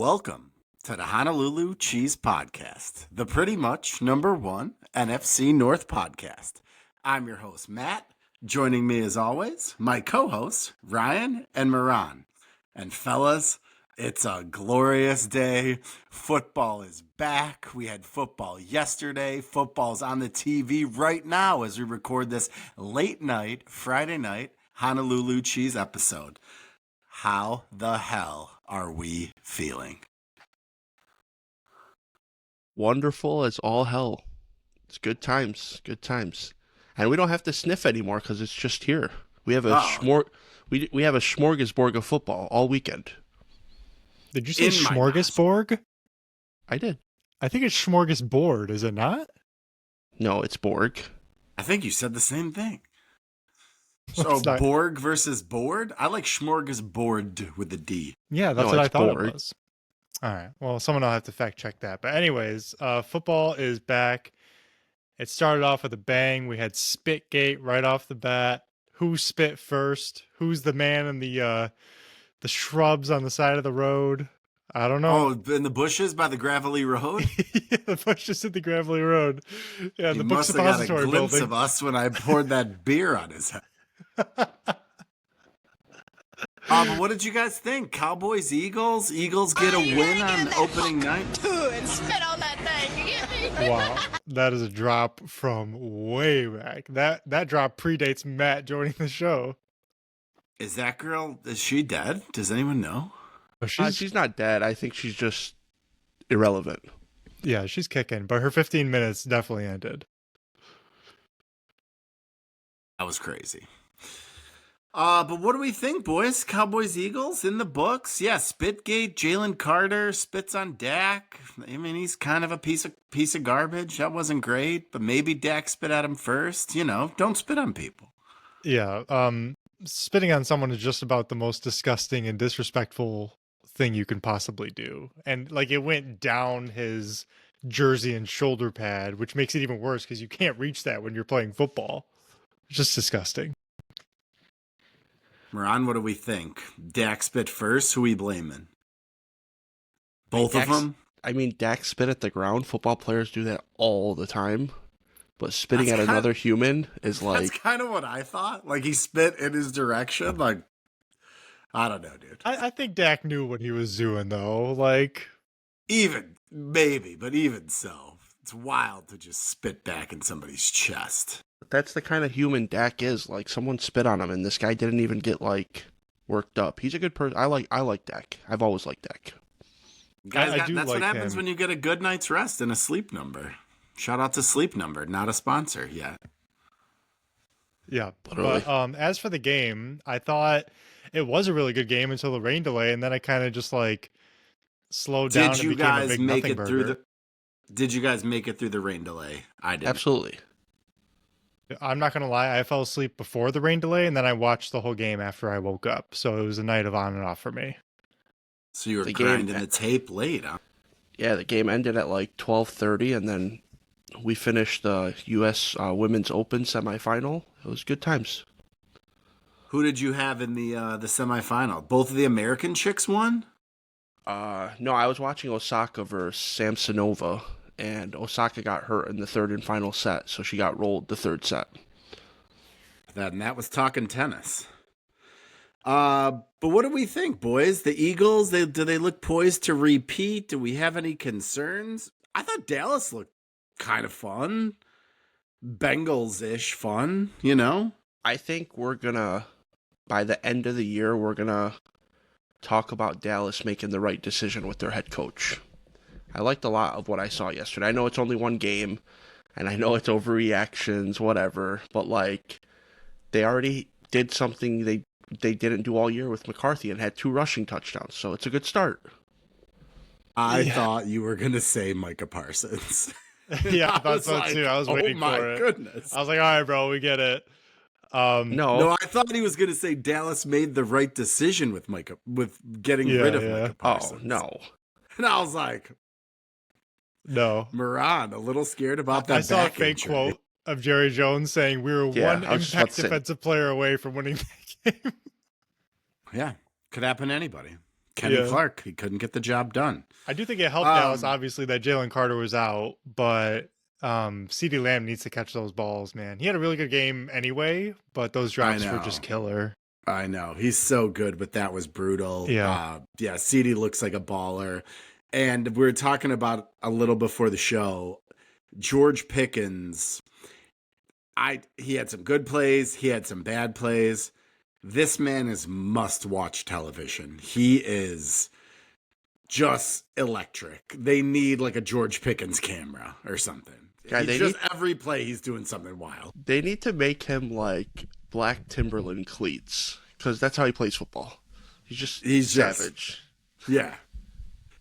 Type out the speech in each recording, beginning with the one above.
Welcome to the Honolulu Cheese Podcast, the pretty much #1 NFC North podcast. I'm your host, Matt. Joining me as always, my co-hosts, Ryan and Moran. And fellas, it's a glorious day. Football is back. We had football yesterday. Football's on the TV right now as we record this late night, Friday night, Honolulu Cheese episode. How the hell are we feeling? Wonderful as all hell. It's good times, and we don't have to sniff anymore because it's just here. We have a we have a smorgasbord of football all weekend. Did you say smorgasbord? I did. I think it's smorgasbord. Is it not? No, it's Borg. I think you said the same thing. So Borg versus board? I like smorgasbord with a D. Yeah, that's what I thought it was. All right. Well, someone will have to fact check that. But anyways, football is back. It started off with a bang. We had Spitgate right off the bat. Who spit first? Who's the man in the shrubs on the side of the road? I don't know. Oh, in the bushes by the gravelly road? Yeah, the bushes in the gravelly road. Yeah, you the book must have got a suppository glimpse building. of us when I poured that beer on his head. But what did you guys think? Cowboys, Eagles? Eagles get a win on opening night? And spit on that thing. Wow, that is a drop from way back. That drop predates Matt joining the show. Is that girl, is she dead? Does anyone know? She's not dead. I think she's just irrelevant. Yeah, she's kicking, but her 15 minutes definitely ended. That was crazy. But what do we think, boys? Cowboys, Eagles in the books? Yeah, Spitgate, Jalen Carter spits on Dak. I mean, he's kind of a piece of garbage. That wasn't great, but maybe Dak spit at him first. You know, don't spit on people. Yeah, spitting on someone is just about the most disgusting and disrespectful thing you can possibly do. And like it went down his jersey and shoulder pad, which makes it even worse because you can't reach that when you're playing football. It's just disgusting. Moran, what do we think? Dak spit first? Who we blaming? Both of them? I mean, Dak spit at the ground. Football players do that all the time. But spitting at another human is like... That's kind of what I thought. Like, he spit in his direction. Like, I don't know, dude. I think Dak knew what he was doing, though. Like... Maybe, but even so. It's wild to just spit back in somebody's chest. That's the kind of human Dak is. Like, someone spit on him, and this guy didn't even get, like, worked up. He's a good person. I like Dak. I've always liked Dak. Guys, that's what happens when you get a good night's rest and a sleep number. Shout out to Sleep Number, not a sponsor yet. Yeah, but as for the game, I thought it was a really good game until the rain delay, and then I kind of just like slowed down and became a big nothing burger. Did you guys make it through the rain delay? I did. Absolutely. I'm not gonna lie, I fell asleep before the rain delay, and then I watched the whole game after I woke up. So it was a night of on and off for me. So you were grinding the tape late, huh? Yeah, the game ended at like 12:30, and then we finished the U.S. Women's Open semifinal. It was good times. Who did you have in the semifinal? Both of the American chicks won? No, I was watching Osaka versus Samsonova, and Osaka got hurt in the third and final set, so she got rolled the third set. That was talking tennis. But what do we think, boys? The Eagles, do they look poised to repeat? Do we have any concerns? I thought Dallas looked kind of fun. Bengals-ish fun, you know? I think by the end of the year, we're going to talk about Dallas making the right decision with their head coach. I liked a lot of what I saw yesterday. I know it's only one game, and I know it's overreactions, whatever, but like they already did something they didn't do all year with McCarthy and had 2 rushing touchdowns, so it's a good start. I thought you were going to say Micah Parsons. Yeah, I thought so too. I was waiting for it. Oh my goodness. I was like, all right, bro, we get it. No, I thought he was going to say Dallas made the right decision with getting rid of Micah Parsons. Oh, no. And I was like, no. Moran, a little scared about that. I saw a fake quote of Jerry Jones saying we were one impact defensive player away from winning that game. Yeah, could happen to anybody. Kenny Yeah. Clark, he couldn't get the job done. I do think it helped Dallas, obviously, that Jalen Carter was out, but CeeDee Lamb needs to catch those balls, man. He had a really good game anyway, but those drops were just killer. I know. He's so good, but that was brutal. Yeah. CD looks like a baller. And we were talking about a little before the show, George Pickens. He had some good plays. He had some bad plays. This man is must-watch television. He is just electric. They need like a George Pickens camera or something. Yeah, every play he's doing something wild. They need to make him like black Timberland cleats because that's how he plays football. He's savage. Yeah,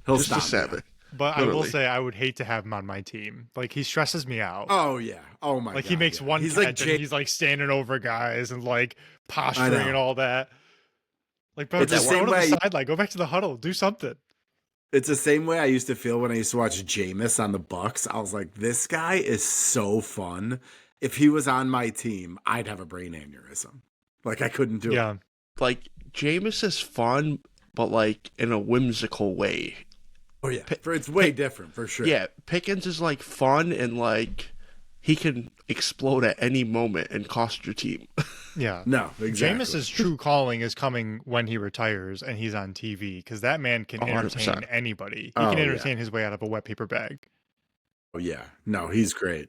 he'll just stop a savage. But literally. I will say I would hate to have him on my team. Like he stresses me out. Oh yeah. Oh my god. Like he makes one catch and he's like standing over guys and like posturing and all that. Like bro, just go to the sideline, go back to the huddle, do something. It's the same way I used to feel when I used to watch Jameis on the Bucks. I was like, this guy is so fun. If he was on my team, I'd have a brain aneurysm. Like I couldn't do it. Like Jameis is fun, but like in a whimsical way. Oh yeah, it's way different for sure. Yeah, Pickens is like fun and like he can explode at any moment and cost your team. Yeah. No, exactly. Jameis's true calling is coming when he retires and he's on TV because that man can entertain 100%. anybody. He can entertain his way out of a wet paper bag. Oh yeah, no, he's great.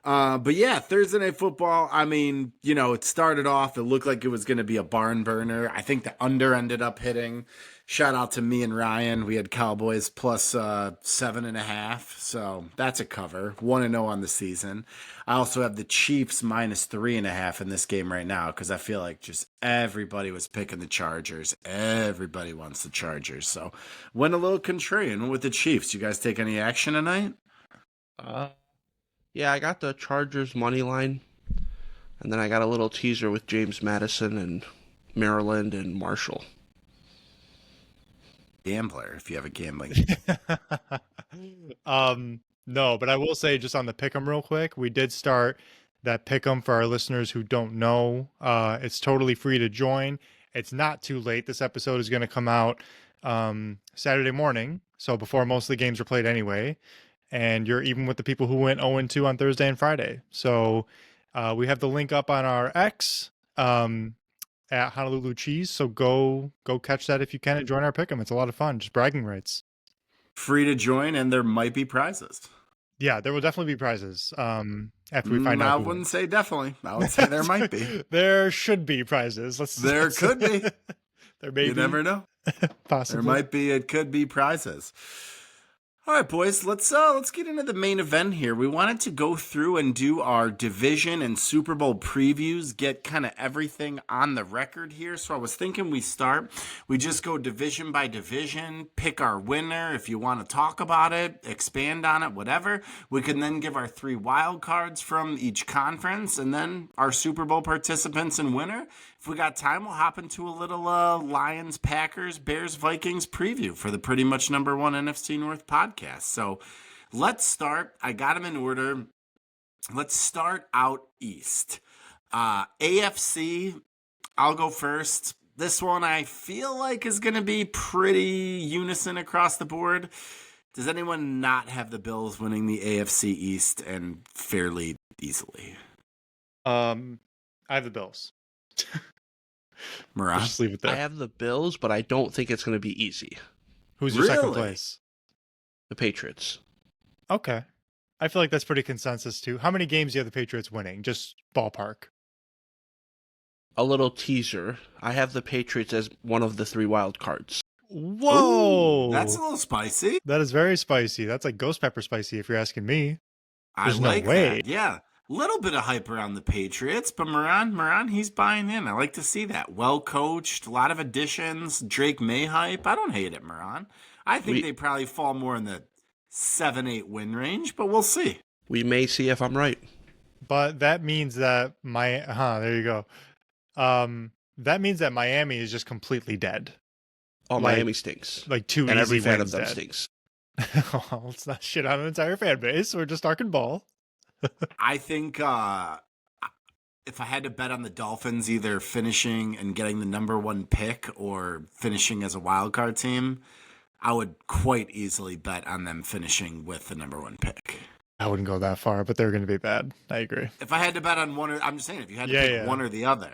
But yeah, Thursday Night Football, I mean, it started off, it looked like it was going to be a barn burner. I think the under ended up hitting. Shout out to me and Ryan. We had Cowboys plus 7.5. So that's a cover. 1-0 on the season. I also have the Chiefs minus 3.5 in this game right now because I feel like just everybody was picking the Chargers. Everybody wants the Chargers. So went a little contrarian with the Chiefs. You guys take any action tonight? Yeah, I got the Chargers money line. And then I got a little teaser with James Madison and Maryland and Marshall. Gambler, if you have a gambling. No, but I will say just on the pick'em real quick, we did start that pick'em for our listeners who don't know. It's totally free to join. It's not too late. This episode is going to come out Saturday morning, so before most of the games are played anyway. And you're even with the people who went 0-2 on Thursday and Friday. So we have the link up on our X at Honolulu Cheese. So go catch that if you can and join our pick'em. It's a lot of fun. Just bragging rights. Free to join, and there might be prizes. Yeah, there will definitely be prizes. After we find out. I wouldn't say definitely. I would say there might be. There should be prizes. There could be. There may be. You never know. Possibly. There might be. It could be prizes. All right, boys, let's get into the main event here. We wanted to go through and do our division and Super Bowl previews, get kind of everything on the record here. So I was thinking we just go division by division, pick our winner. If you want to talk about it, expand on it, whatever. We can then give our 3 wild cards from each conference and then our Super Bowl participants and winner. If we got time, we'll hop into a little Lions, Packers, Bears, Vikings preview for the pretty much number 1 NFC North podcast. So let's start. I got them in order. Let's start out east. AFC, I'll go first. This one I feel like is going to be pretty unison across the board. Does anyone not have the Bills winning the AFC East and fairly easily? I have the Bills. Mirage? Just leave it there. I have the Bills, but I don't think it's going to be easy. Who's your second place? The Patriots. Okay. I feel like that's pretty consensus too. How many games do you have the Patriots winning? Just ballpark. A little teaser. I have the Patriots as one of the 3 wild cards. Whoa! Ooh, that's a little spicy. That is very spicy. That's like ghost pepper spicy if you're asking me. There's I like no way. that. Yeah. Little bit of hype around the Patriots, but Moran, he's buying in. I like to see that. Well coached, a lot of additions. Drake May hype. I don't hate it, Moran. I think they probably fall more in the 7-8 win range, but we'll see. We may see if I'm right. But that means that there you go. That means that Miami is just completely dead. Oh, Miami stinks. Like 2 and easy every fan wins of them dead. stinks. Well, let's not shit on an entire fan base. We're just talking ball. I think If I had to bet on the Dolphins either finishing and getting the number 1 pick or finishing as a wild card team, I would quite easily bet on them finishing with the number 1 pick. I wouldn't go that far, but they're going to be bad. I agree. If I had to bet on one, I'm just saying, if you had to pick one or the other.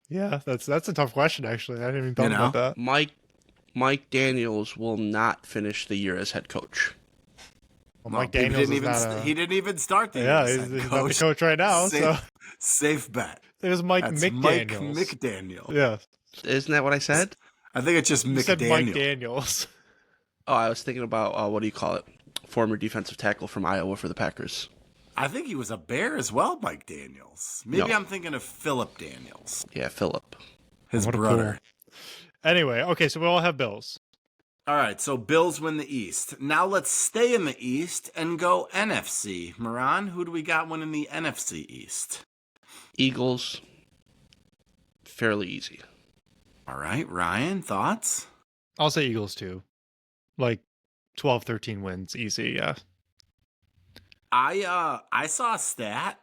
Yeah, that's a tough question, actually. I didn't even think about that. Mike Daniels will not finish the year as head coach. Well, Mike Daniels he didn't even start the year as head he's not the coach right now. Safe bet. It was Mike McDaniels. Mike McDaniel. Yeah. Isn't that what I said? I think it's just McDaniel. Said Mike Daniels. Oh, I was thinking about, what do you call it? Former defensive tackle from Iowa for the Packers. I think he was a Bear as well, Mike Daniels. Maybe I'm thinking of Philip Daniels. Yeah, Philip. His brother. Anyway, okay, so we all have Bills. All right, so Bills win the East. Now let's stay in the East and go NFC. Moran, who do we got winning the NFC East? Eagles. Fairly easy. All right, Ryan, thoughts? I'll say Eagles too. Like 12, 13 wins, easy, yeah. I saw a stat.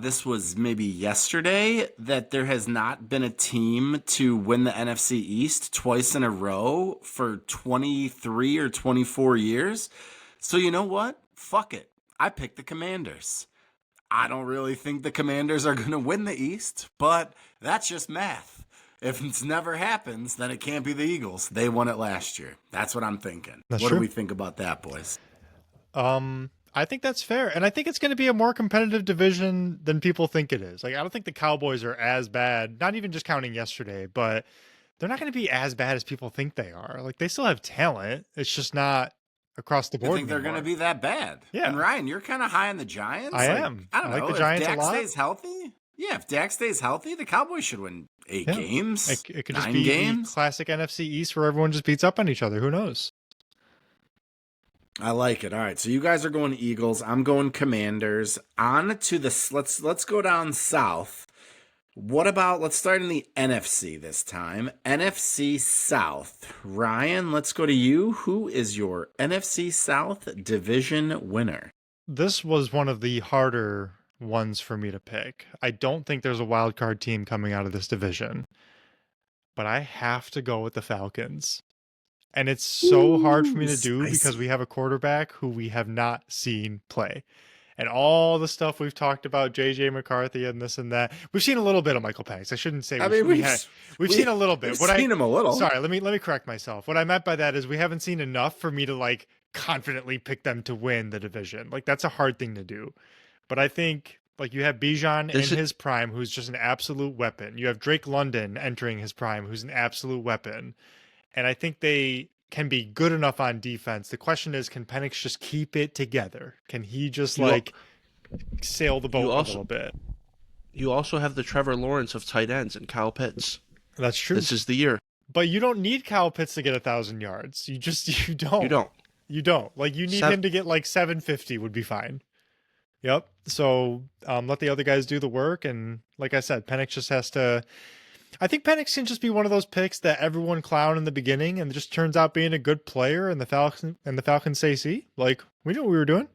This was maybe yesterday, that there has not been a team to win the NFC East twice in a row for 23 or 24 years. So you know what? Fuck it. I picked the Commanders. I don't really think the Commanders are going to win the East, but that's just math. If it never happens, then it can't be the Eagles. They won it last year. That's what I'm thinking. What do we think about that, boys? I think that's fair. And I think it's going to be a more competitive division than people think it is. Like, I don't think the Cowboys are as bad, not even just counting yesterday, but they're not going to be as bad as people think they are. Like, they still have talent. It's just not across the board. You think they're going to be that bad? Yeah. And Ryan, you're kind of high on the Giants. I am. I don't know. Like the Giants if Dak a lot. stays healthy, if Dak stays healthy, the Cowboys should win 8 games. It could 9 just be games. Classic NFC East where everyone just beats up on each other. Who knows? I like it. All right, so you guys are going Eagles. I'm going Commanders. On to the let's go down south. What about, let's start in the NFC this time. NFC South. Ryan, let's go to you. Who is your NFC South division winner? This was one of the harder ones for me to pick. I don't think there's a wild card team coming out of this division, but I have to go with the Falcons. And it's so hard for me to do because we have a quarterback who we have not seen play. And all the stuff we've talked about, JJ McCarthy and this and that, we've seen a little bit of Michael Penix. I shouldn't say we've seen a little bit. We've seen him a little. Sorry, let me correct myself. What I meant by that is we haven't seen enough for me to like confidently pick them to win the division. Like, that's a hard thing to do. But I think, like, you have Bijan in his prime, who's just an absolute weapon. You have Drake London entering his prime, who's an absolute weapon. And I think they can be good enough on defense. The question is, can Penix just keep it together? Can he just sail the boat a little bit? You also have the Trevor Lawrence of tight ends and Kyle Pitts. That's true. This is the year. But you don't need Kyle Pitts to get 1,000 yards. You don't. You don't. Like, you need him to get like 750 would be fine. Yep. So let the other guys do the work. And like I said, Penix just has to... I think Penix can just be one of those picks that everyone clown in the beginning and just turns out being a good player, and the Falcons say, see, like, we knew what we were doing.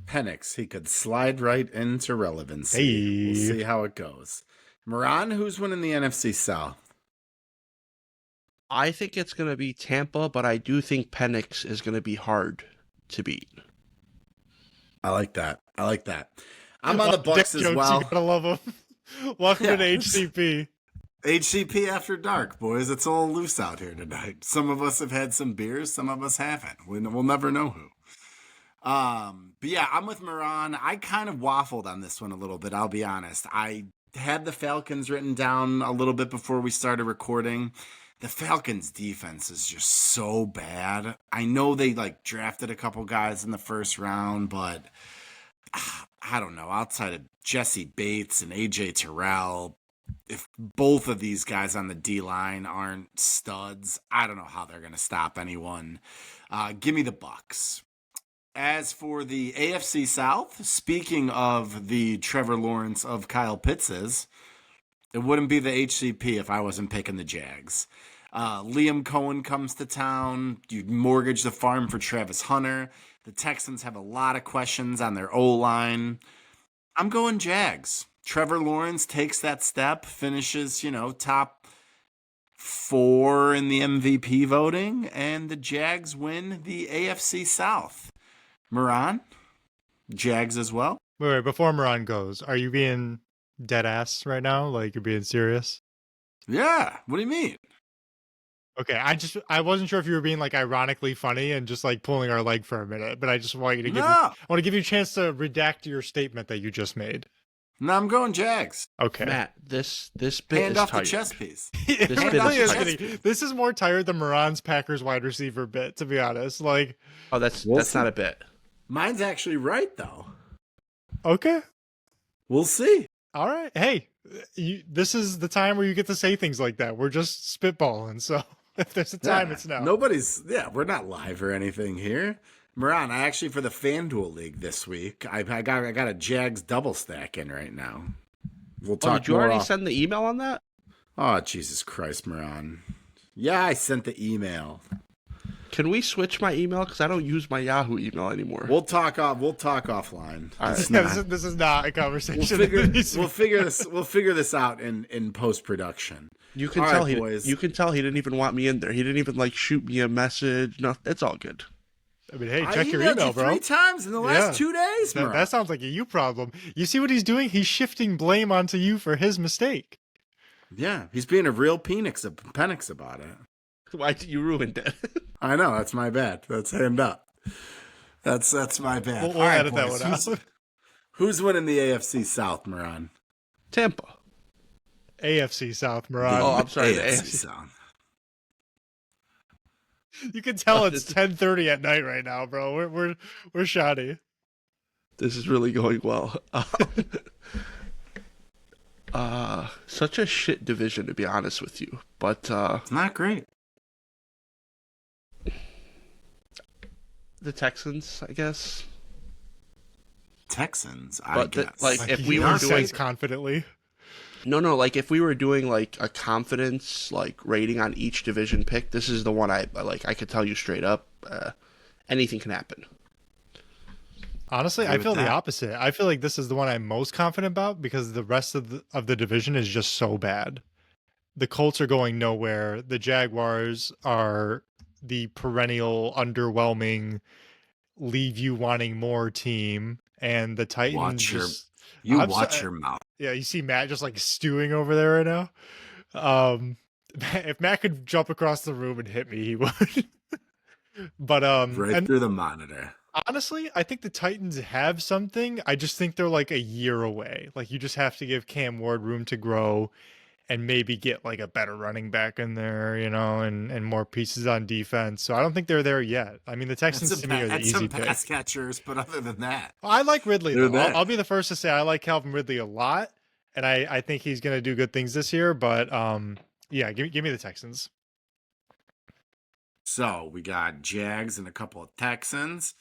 Penix, he could slide right into relevancy. Hey. We'll see how it goes. Moran, who's winning the NFC South? I think it's going to be Tampa, but I do think Penix is going to be hard to beat. I like that. I'm on the Bucks as well. You gotta love him. Welcome to HCP. HCP after dark, boys. It's all loose out here tonight. Some of us have had some beers, some of us haven't. We'll never know who. But yeah, I'm with Moran. I kind of waffled on this one a little bit, I'll be honest. I had the Falcons written down a little bit before we started recording. The Falcons defense is just so bad. I know they drafted a couple guys in the first round, but I don't know. Outside of Jesse Bates and AJ Terrell, if both of these guys on the D-line aren't studs, I don't know how they're going to stop anyone. Give me the Bucks. As for the AFC South, speaking of the Trevor Lawrence of Kyle Pittses, it wouldn't be the HCP if I wasn't picking the Jags. Liam Cohen comes to town. You mortgage the farm for Travis Hunter. The Texans have a lot of questions on their O-line. I'm going Jags. Trevor Lawrence takes that step, finishes, top 4 in the MVP voting, and the Jags win the AFC South. Moran, Jags as well. Wait, before Moran goes, are you being dead ass right now? Like you're being serious? Yeah. What do you mean? Okay, I wasn't sure if you were being like ironically funny and just like pulling our leg for a minute, but I just want you to I want to give you a chance to redact your statement that you just made. No, I'm going Jags. Okay. Matt, this bit Hand is off tired. the chess piece. This is more tired than Moran's Packers wide receiver bit, to be honest. Like, Oh, that's not a bit. Mine's actually right though. Okay. We'll see. All right. Hey, this is the time where you get to say things like that. We're just spitballing, so if there's a time, it's now. We're not live or anything here. Moran, I actually, for the FanDuel League this week, I got a Jags double stack in right now. We'll talk. Did you already send the email on that? Oh, Jesus Christ, Moran. Yeah, I sent the email. Can we switch my email? Because I don't use my Yahoo email anymore. We'll talk offline. All right. This is not a conversation. We'll figure this out in post production. You can tell he didn't even want me in there. He didn't even like shoot me a message. No, it's all good. I mean, hey, check your email, bro. 3 times in the last 2 days, bro. That sounds like a you problem. You see what he's doing? He's shifting blame onto you for his mistake. Yeah, he's being a real penix about it. Why you ruined it? I know, that's my bad. That's hand up. That's my bad. We'll edit that one out. Who's winning the AFC South, Moran? Tampa. AFC South, Moran. Oh, I'm sorry. AFC South. You can tell it's 10:30 at night right now, bro. We're shoddy. This is really going well. Such a shit division, to be honest with you. But it's not great. The Texans, I guess. Texans, I guess. If we were doing confidently. No, like if we were doing like a confidence like rating on each division pick, this is the one I like. I could tell you straight up, anything can happen. Honestly, I feel the opposite. I feel like this is the one I'm most confident about because the rest of the division is just so bad. The Colts are going nowhere. The Jaguars are the perennial underwhelming, leave you wanting more team, and the Titans watch your mouth. Yeah, you see Matt just like stewing over there right now. If Matt could jump across the room and hit me, he would. But through the monitor. Honestly, I think the Titans have something. I just think they're like a year away. Like you just have to give Cam Ward room to grow and maybe get like a better running back in there, and more pieces on defense. So I don't think they're there yet. I mean, the Texans to me are the easy pick. Pass catchers, but other than that, I like Ridley. Though. I'll be the first to say I like Calvin Ridley a lot, and I think he's going to do good things this year. But yeah, give me the Texans. So we got Jags and a couple of Texans.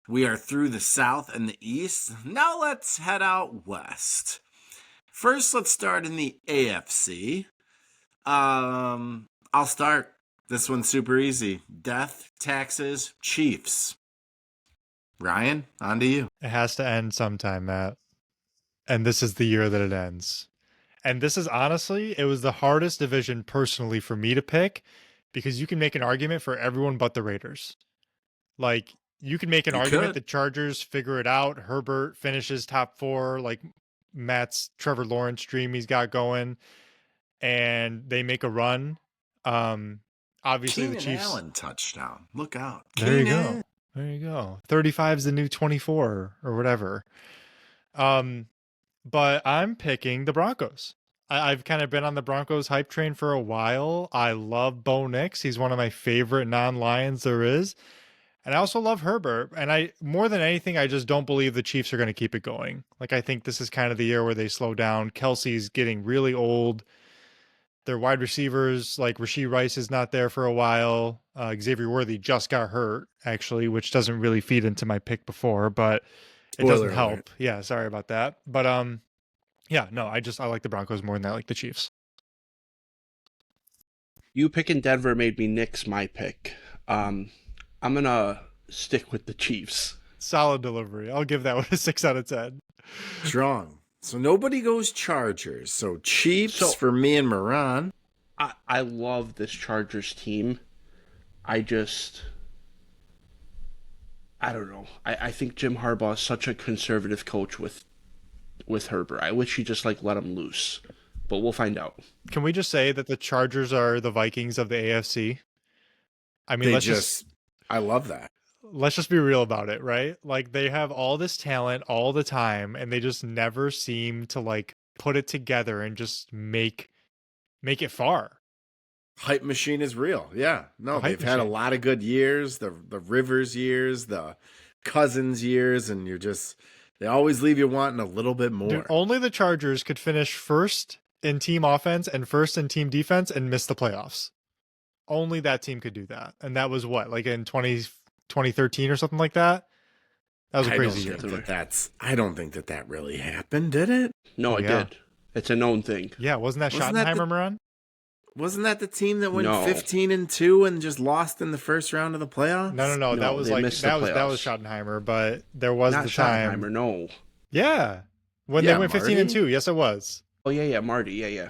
We are through the South and the East. Now let's head out west. First, let's start in the AFC. I'll start. This one's super easy. Death, taxes, Chiefs. Ryan, on to you. It has to end sometime, Matt. And this is the year that it ends. And this is honestly, it was the hardest division personally for me to pick because you can make an argument for everyone but the Raiders. Like, you can make an argument the Chargers figure it out. Herbert finishes top 4, like Matt's Trevor Lawrence dream he's got going, and they make a run. Obviously Keenan the Chiefs. Allen touchdown. Look out. There you go. 35 is the new 24 or whatever. But I'm picking the Broncos. I've kind of been on the Broncos hype train for a while. I love Bo Nix. He's one of my favorite non-Lions there is. And I also love Herbert. And more than anything, I just don't believe the Chiefs are going to keep it going. Like, I think this is kind of the year where they slow down. Kelsey's getting really old. Their wide receivers, like Rashee Rice, is not there for a while. Xavier Worthy just got hurt, actually, which doesn't really feed into my pick before, but it doesn't help. Yeah, sorry about that. But yeah, no, I like the Broncos more than I like the Chiefs. You picking Denver made me nix my pick. I'm gonna stick with the Chiefs. Solid delivery. I'll give that one a 6 out of 10. Strong. So nobody goes Chargers. So Chiefs So- for me and Moran. I love this Chargers team. I don't know. I think Jim Harbaugh is such a conservative coach with Herbert. I wish he just let him loose. But we'll find out. Can we just say that the Chargers are the Vikings of the AFC? I mean, I love that. let's just be real about it, right? Like they have all this talent all the time and they just never seem to put it together and just make it far. Hype machine is real. Yeah. No, they've had a lot of good years, the Rivers years, the Cousins years, and they always leave you wanting a little bit more. Dude, only the Chargers could finish first in team offense and first in team defense and miss the playoffs. Only that team could do that. And that was what, in 2013 or something like that? That was a crazy year. I don't think that really happened, did it? No, it did. It's a known thing. Yeah, wasn't that Schottenheimer, Moran? Wasn't that the team that went 15-2 and just lost in the first round of the playoffs? No. That was that was Schottenheimer, but there was Not the time. Schottenheimer, no. Yeah. When they went 15-2. Yes, it was. Oh yeah, Marty. Yeah.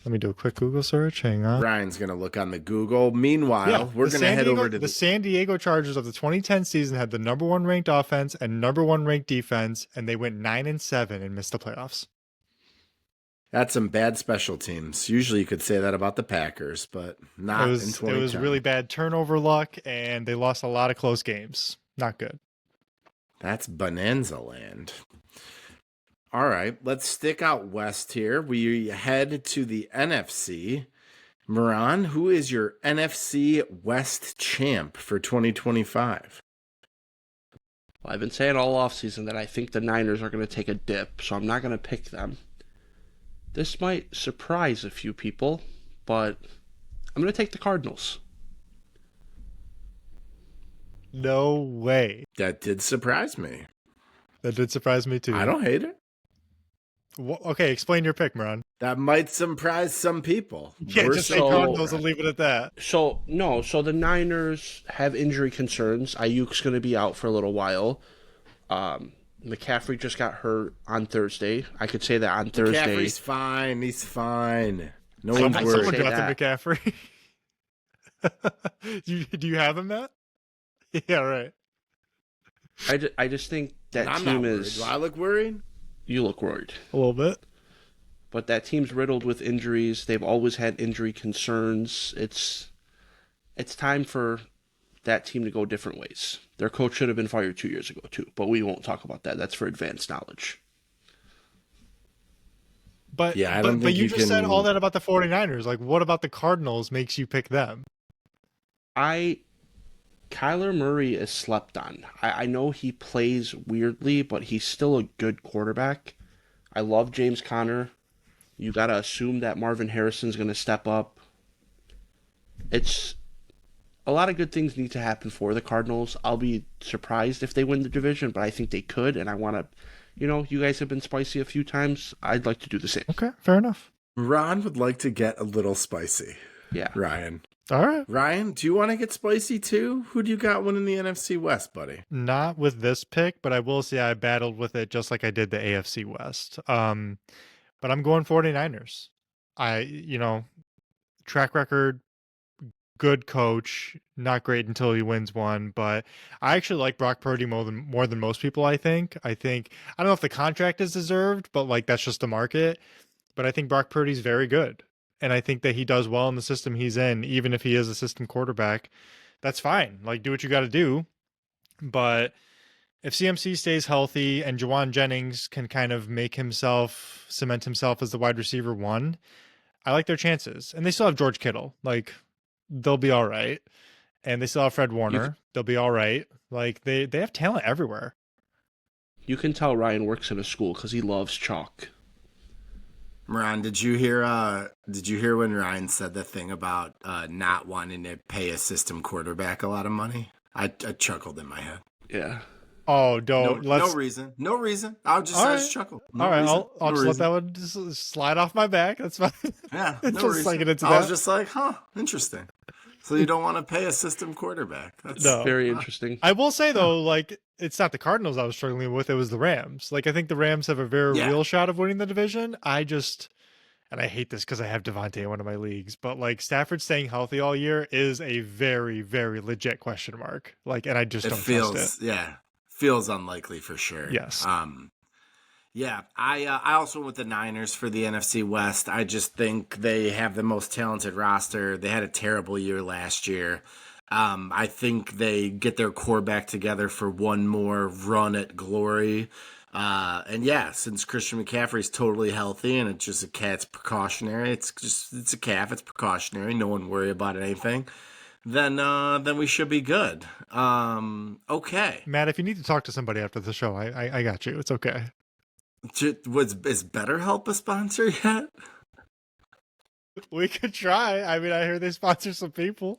Let me do a quick Google search. Hang on. Ryan's going to look on the Google. Meanwhile, we're going to head over to the San Diego Chargers of the 2010 season had the number 1 ranked offense and number 1 ranked defense, and they went 9-7 and missed the playoffs. That's some bad special teams. Usually you could say that about the Packers, but not in 2010. It was really bad turnover luck, and they lost a lot of close games. Not good. That's Bonanza land. All right, let's stick out west here. We head to the NFC. Moran, who is your NFC West champ for 2025? Well, I've been saying all offseason that I think the Niners are going to take a dip, so I'm not going to pick them. This might surprise a few people, but I'm going to take the Cardinals. No way. That did surprise me. That did surprise me too. I don't hate it. Okay, explain your pick, Moran. That might surprise some people. Yeah, just say Cardinals and leave it at that. So the Niners have injury concerns. Ayuk's going to be out for a little while. McCaffrey just got hurt on Thursday. I could say that on Thursday. McCaffrey's fine. He's fine. No one's worried. Someone drafted McCaffrey. Do you have him, Matt? Yeah, right. I just think that I'm team not is... worried. Do I look worried? You look worried. A little bit. But that team's riddled with injuries. They've always had injury concerns. It's time for that team to go different ways. Their coach should have been fired 2 years ago, too. But we won't talk about that. That's for advanced knowledge. But you just said all that about the 49ers. What about the Cardinals makes you pick them? Kyler Murray is slept on. I know he plays weirdly, but he's still a good quarterback. I love James Conner. You got to assume that Marvin Harrison's going to step up. It's a lot of good things need to happen for the Cardinals. I'll be surprised if they win the division, but I think they could, and I want to, you guys have been spicy a few times. I'd like to do the same. Okay, fair enough. Ron would like to get a little spicy. Yeah. Ryan. All right. Ryan, do you want to get spicy too? Who do you got winning the NFC West, buddy? Not with this pick, but I will say I battled with it just like I did the AFC West. But I'm going 49ers. Track record, good coach, not great until he wins one, but I actually like Brock Purdy more than most people, I think. I don't know if the contract is deserved, but that's just the market. But I think Brock Purdy's very good. And I think that he does well in the system he's in, even if he is a system quarterback. That's fine. Do what you got to do. But if CMC stays healthy and Juwan Jennings can kind of cement himself as the wide receiver 1, I like their chances. And they still have George Kittle. They'll be all right. And they still have Fred Warner. They'll be all right. They have talent everywhere. You can tell Ryan works in a school because he loves chalk. Moran, did you hear when Ryan said the thing about not wanting to pay a system quarterback a lot of money? I chuckled in my head. Yeah. Oh, no reason. No reason. I'll just chuckle. No all right, reason. I'll just let that one just slide off my back. That's fine. Yeah, no just reason. Into I that. was just like, huh, interesting. So you don't want to pay a system quarterback. That's No. Very interesting. I will say though, like it's not the Cardinals I was struggling with; it was the Rams. Like I think the Rams have a very Yeah. real shot of winning the division. And I hate this because I have Devontae in one of my leagues, but like Stafford staying healthy all year is a very, very legit question mark. Like, and I just don't trust it. Feels unlikely for sure. Yes. Yeah, I also went with the Niners for the NFC West. I just think they have the most talented roster. They had a terrible year last year. I think they get their core back together for one more run at glory. And yeah, since Christian McCaffrey's totally healthy and it's just a cat's precautionary, it's a calf, it's precautionary. No one worry about anything. Then we should be good. Okay. Matt, if you need to talk to somebody after the show, I got you. It's okay. Is BetterHelp a sponsor yet? We could try. I mean, I hear they sponsor some people.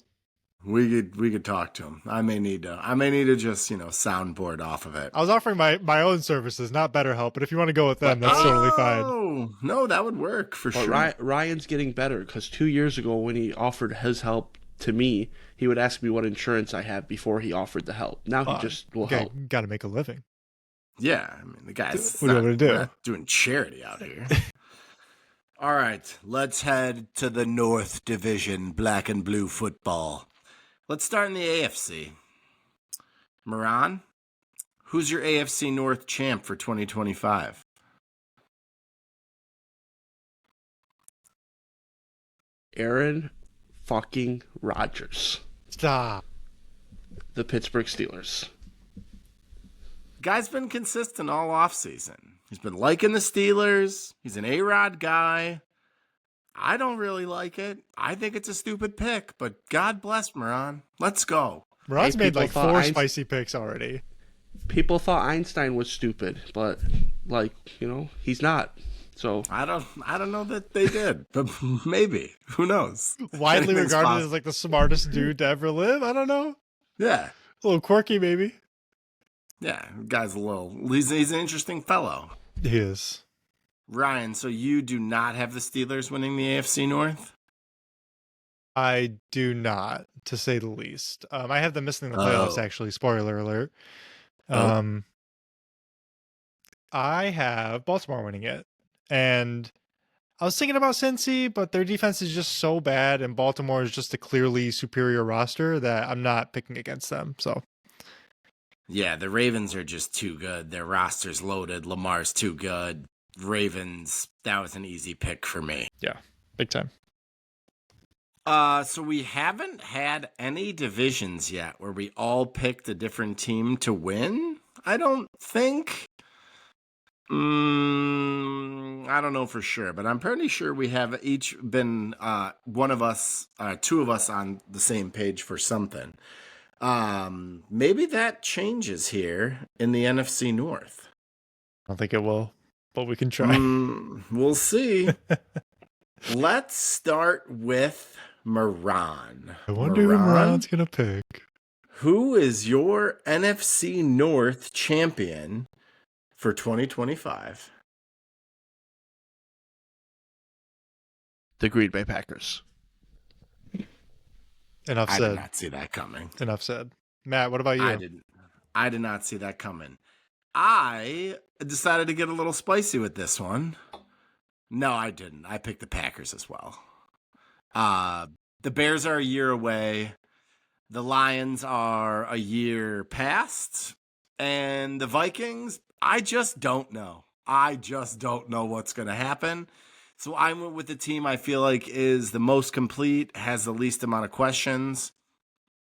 We could talk to him. I may need to just soundboard off of it. I was offering my own services, not BetterHelp, but if you want to go with them, that's totally fine. Oh no, that would work for sure. Ryan's getting better because 2 years ago when he offered his help to me, he would ask me what insurance I have before he offered the help. Now he just will help. Got to make a living. Yeah, I mean the guy's what are you going to do? not doing charity out here. All right, let's head to the North Division, black and blue football. Let's start in the AFC. Moran, who's your AFC North champ for 2025? Aaron fucking Rodgers. Stop. The Pittsburgh Steelers. Guy's been consistent all offseason. He's been liking the Steelers. He's an A-Rod guy. I don't really like it. I think it's a stupid pick, but God bless Moran. Let's go. Moran's made like 4 spicy picks already. People thought Einstein was stupid, but he's not. So I don't know that they did, but maybe. Who knows? Widely regarded as like the smartest dude to ever live. I don't know. Yeah. A little quirky, maybe. Yeah, guy's he's an interesting fellow. He is. Ryan, so you do not have the Steelers winning the AFC North? I do not, to say the least. I have them missing the playoffs, actually. Spoiler alert. I have Baltimore winning it. And I was thinking about Cincy, but their defense is just so bad, and Baltimore is just a clearly superior roster that I'm not picking against them. So, yeah, the Ravens are just too good. Their roster's loaded. Lamar's too good. Ravens, that was an easy pick for me. Yeah, big time. So we haven't had any divisions yet where we all picked a different team to win, I don't think. I don't know for sure, but I'm pretty sure we have each been two of us on the same page for something. Maybe that changes here in the NFC North. I don't think it will, but we can try. We'll see. Let's start with Moran. I wonder who Moran's going to pick. Who is your NFC North champion for 2025? The Green Bay Packers. Enough said. I did not see that coming. Enough said. Matt, what about you? I did not see that coming. I decided to get a little spicy with this one. No, I didn't. I picked the Packers as well. The Bears are a year away. The Lions are a year past. And the Vikings, I just don't know. I just don't know what's going to happen. So I went with the team I feel like is the most complete, has the least amount of questions.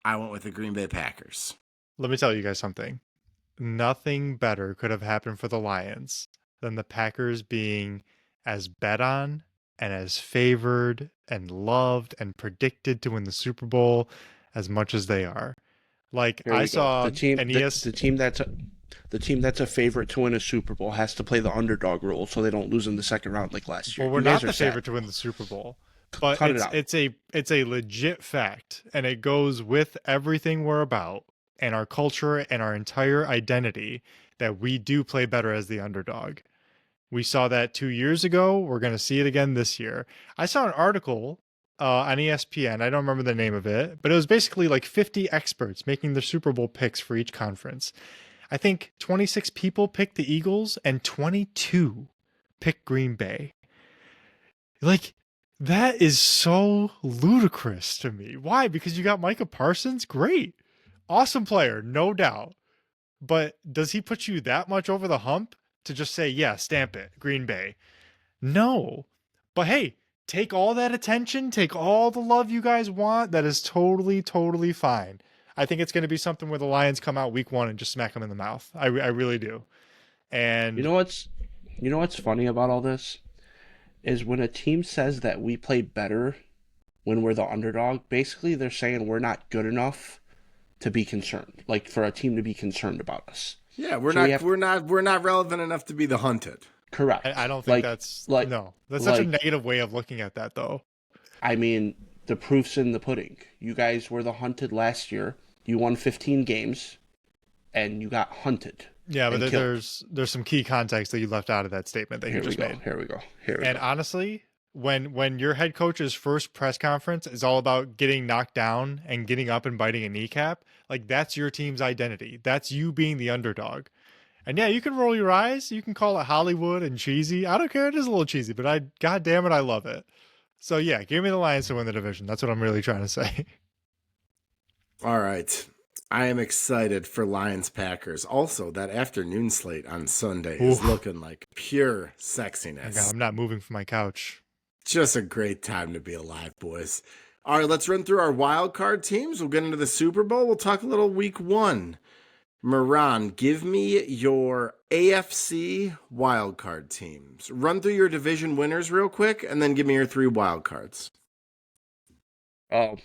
I went with the Green Bay Packers. Let me tell you guys something. Nothing better could have happened for the Lions than the Packers being as bet on and as favored and loved and predicted to win the Super Bowl as much as they are. Like I saw the team that's a favorite to win a Super Bowl has to play the underdog rule so they don't lose in the second round like last year. Well, we're not the favorite to win the Super Bowl. But it's a legit fact, and it goes with everything we're about and our culture and our entire identity that we do play better as the underdog. We saw that 2 years ago. We're going to see it again this year. I saw an article on ESPN. I don't remember the name of it, but it was basically like 50 experts making the Super Bowl picks for each conference. I think 26 people picked the Eagles and 22 picked Green Bay. Like, that is so ludicrous to me. Why? Because you got Micah Parsons? Great. Awesome player, no doubt. But does he put you that much over the hump to just say, yeah, stamp it, Green Bay? No. But hey, take all that attention, take all the love you guys want. That is totally, totally fine. I think it's going to be something where the Lions come out week 1 and just smack them in the mouth. I really do. And You know what's funny about all this is when a team says that we play better when we're the underdog, basically they're saying we're not good enough to be concerned, like for a team to be concerned about us. Yeah, we're not relevant enough to be the hunted. Correct. I don't think that's such a negative way of looking at that, though. I mean, the proof's in the pudding. You guys were the hunted last year. You won 15 games, and you got hunted. Yeah, but there's some key context that you left out of that statement that you just made. Here we go. And honestly, when your head coach's first press conference is all about getting knocked down and getting up and biting a kneecap, like that's your team's identity. That's you being the underdog. And yeah, you can roll your eyes. You can call it Hollywood and cheesy. I don't care. It is a little cheesy, but God damn it, I love it. So yeah, give me the Lions to win the division. That's what I'm really trying to say. All right. I am excited for Lions Packers. Also, that afternoon slate on Sunday is looking like pure sexiness. God, I'm not moving from my couch. Just a great time to be alive, boys. All right, let's run through our wild card teams. We'll get into the Super Bowl. We'll talk a little week 1. Moran, give me your AFC wildcard teams. Run through your division winners real quick, and then give me your 3 wildcards. Oh,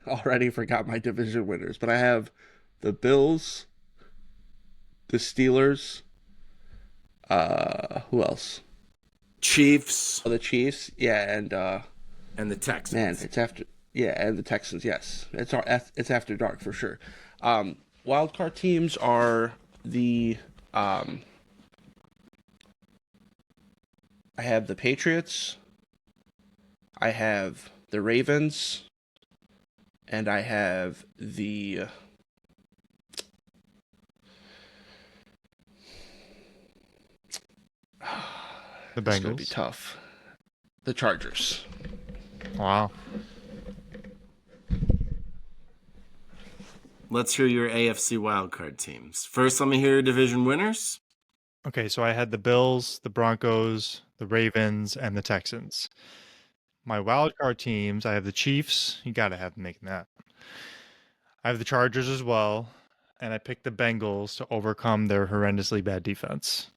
already forgot my division winners, but I have the Bills, the Steelers, who else? Chiefs. Oh, the Chiefs, yeah, and the Texans. Man, it's after, yeah, and the Texans, yes. It's after dark for sure. Wildcard teams are the I have the Patriots, I have the Ravens, and I have the The It's gonna Bengals. be tough. The Chargers. Wow. Let's hear your AFC wildcard teams. First, let me hear your division winners. Okay, so I had the Bills, the Broncos, the Ravens, and the Texans. My wildcard teams, I have the Chiefs. You got to have them making that. I have the Chargers as well, and I picked the Bengals to overcome their horrendously bad defense.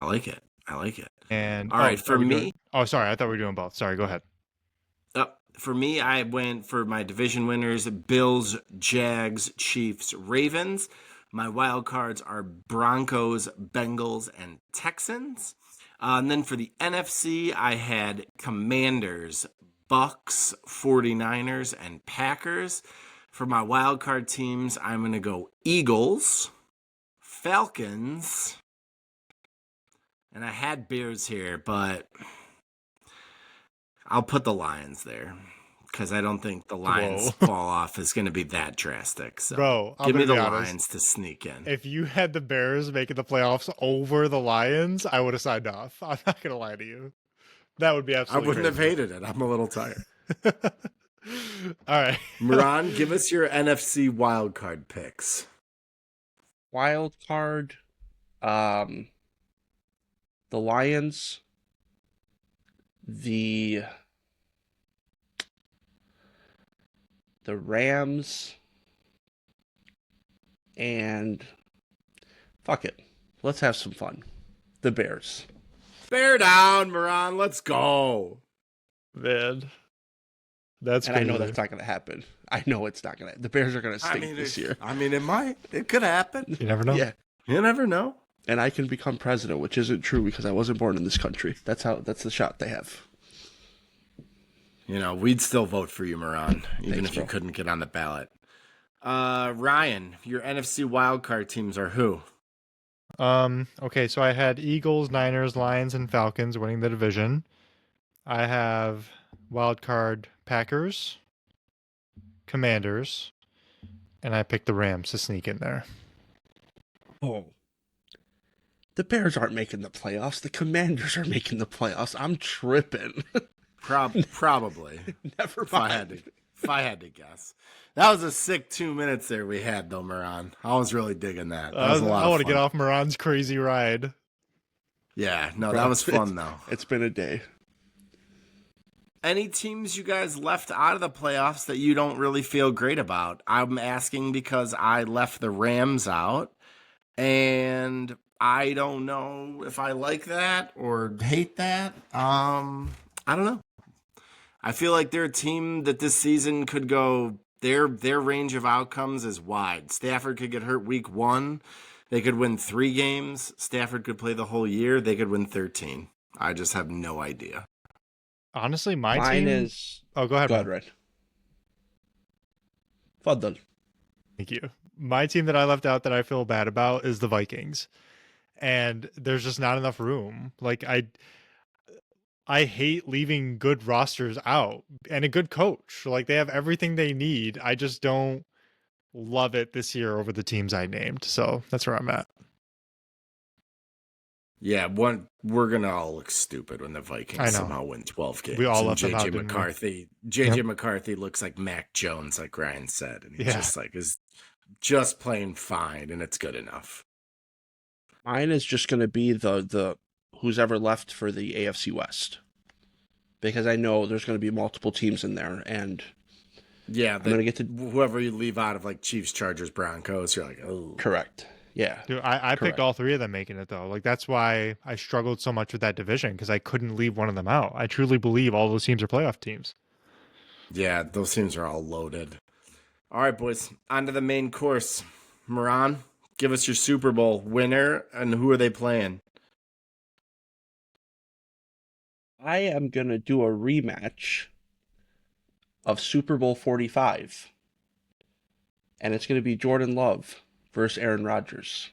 I like it. I like it. And all right, for me. Sorry, I thought we were doing both. Sorry, go ahead. For me, I went for my division winners: Bills, Jags, Chiefs, Ravens. My wild cards are Broncos, Bengals, and Texans. And then for the NFC, I had Commanders, Bucks, 49ers, and Packers. For my wild card teams, I'm going to go Eagles, Falcons, and I had Bears here, but I'll put the Lions there because I don't think the Lions fall off is going to be that drastic. So Bro, give me the Lions to sneak in. If you had the Bears making the playoffs over the Lions, I would have signed off. I'm not going to lie to you. That would be absolutely I wouldn't crazy. have hated it. I'm a little tired. All right. Moran, give us your NFC wildcard picks. Wild card, the Lions, the Rams, and fuck it, let's have some fun. The Bears. Bear down, Moran. Let's go. Man. That's and crazy. I know that's not going to happen. I know it's not going to. The Bears are going to stink this year. I mean, it might. It could happen. You never know. Yeah. You never know. And I can become president, which isn't true because I wasn't born in this country. That's the shot they have. You know, we'd still vote for you, Moran, even Thanks, if you bro. couldn't get on the ballot. Ryan, your NFC wildcard teams are who? Okay, so I had Eagles, Niners, Lions, and Falcons winning the division. I have wild card Packers, Commanders, and I picked the Rams to sneak in there. Oh. The Bears aren't making the playoffs. The Commanders are making the playoffs. I'm tripping. Probably. Never If I had to guess. That was a sick 2 minutes there we had, though, Moran. I was really digging that. That was a lot I of want to fun. get off Moran's crazy ride. Yeah, no, that was fun, though. It's been a day. Any teams you guys left out of the playoffs that you don't really feel great about? I'm asking because I left the Rams out, and I don't know if I like that or hate that. I don't know. I feel like they're a team that this season could go. Their range of outcomes is wide. Stafford could get hurt week 1. They could win 3 games. Stafford could play the whole year. They could win 13. I just have no idea. Honestly, mine team is. Oh, go ahead. Go ahead, Red. Faddal. Thank you. My team that I left out that I feel bad about is the Vikings, and there's just not enough room. Like I hate leaving good rosters out and a good coach. Like they have everything they need. I just don't love it this year over the teams I named. So that's where I'm at. Yeah, we're gonna all look stupid when the Vikings somehow win 12 games. We all left JJ them out, McCarthy. JJ McCarthy looks like Mac Jones, like Ryan said, and he's is just playing fine, and it's good enough. Mine is just gonna be the who's ever left for the AFC West, because I know there's gonna be multiple teams in there, and yeah, I'm gonna get to whoever you leave out of like Chiefs, Chargers, Broncos. You're like, oh, correct. Yeah. Dude, I picked all 3 of them making it, though. Like, that's why I struggled so much with that division, because I couldn't leave one of them out. I truly believe all those teams are playoff teams. Yeah, those teams are all loaded. All right, boys, on to the main course. Moran, give us your Super Bowl winner, and who are they playing? I am going to do a rematch of Super Bowl 45. And it's going to be Jordan Love versus Aaron Rodgers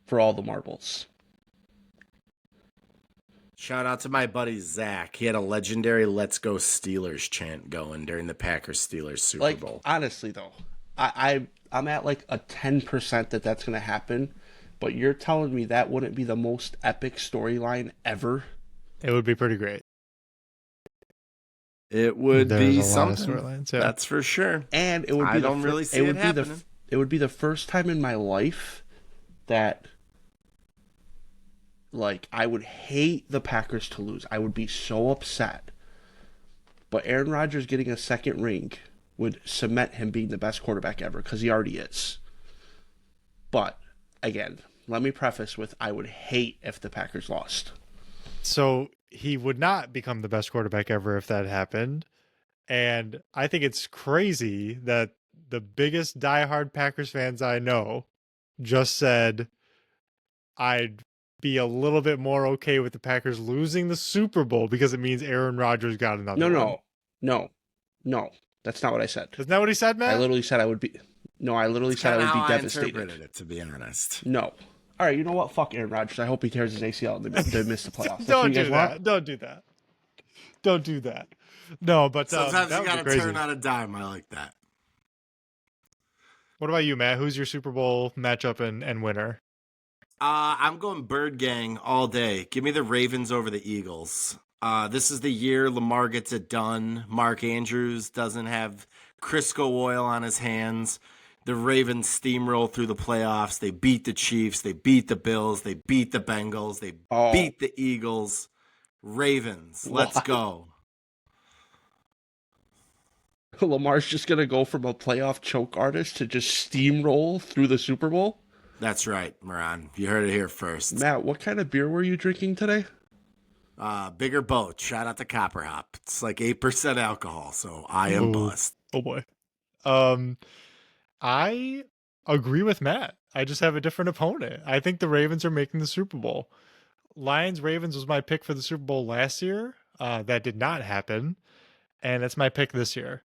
for all the marbles. Shout out to my buddy Zach. He had a legendary "Let's Go Steelers" chant going during the Packers-Steelers Super Bowl. Honestly, though, I'm at like a 10% that's going to happen, but you're telling me that wouldn't be the most epic storyline ever? It would be pretty great. It would be something. Yeah. That's for sure. And it would be I don't really see it happening. It would be the first time in my life that, like, I would hate the Packers to lose. I would be so upset. But Aaron Rodgers getting a second ring would cement him being the best quarterback ever, because he already is. But, again, let me preface with I would hate if the Packers lost. So he would not become the best quarterback ever if that happened. And I think it's crazy that the biggest diehard Packers fans I know just said I'd be a little bit more okay with the Packers losing the Super Bowl because it means Aaron Rodgers got another one. No. That's not what I said. Isn't that what he said, Matt? I literally said I would be... No, I literally said I would be devastated. I interpreted it, to be honest. No. All right, you know what? Fuck Aaron Rodgers. I hope he tears his ACL and they miss the playoffs. Don't do that. Don't do that. No, but sometimes you got to turn on a dime. I like that. What about you, Matt? Who's your Super Bowl matchup and winner? I'm going Bird Gang all day. Give me the Ravens over the Eagles. This is the year Lamar gets it done. Mark Andrews doesn't have Crisco oil on his hands. The Ravens steamroll through the playoffs. They beat the Chiefs. They beat the Bills. They beat the Bengals. They beat the Eagles. Ravens, let's go. Lamar's just going to go from a playoff choke artist to just steamroll through the Super Bowl? That's right, Moran. You heard it here first. Matt, what kind of beer were you drinking today? Bigger Boat. Shout out to Copper Hop. It's like 8% alcohol, so I am buzzed. Oh, boy. I agree with Matt. I just have a different opponent. I think the Ravens are making the Super Bowl. Lions-Ravens was my pick for the Super Bowl last year. That did not happen, and it's my pick this year.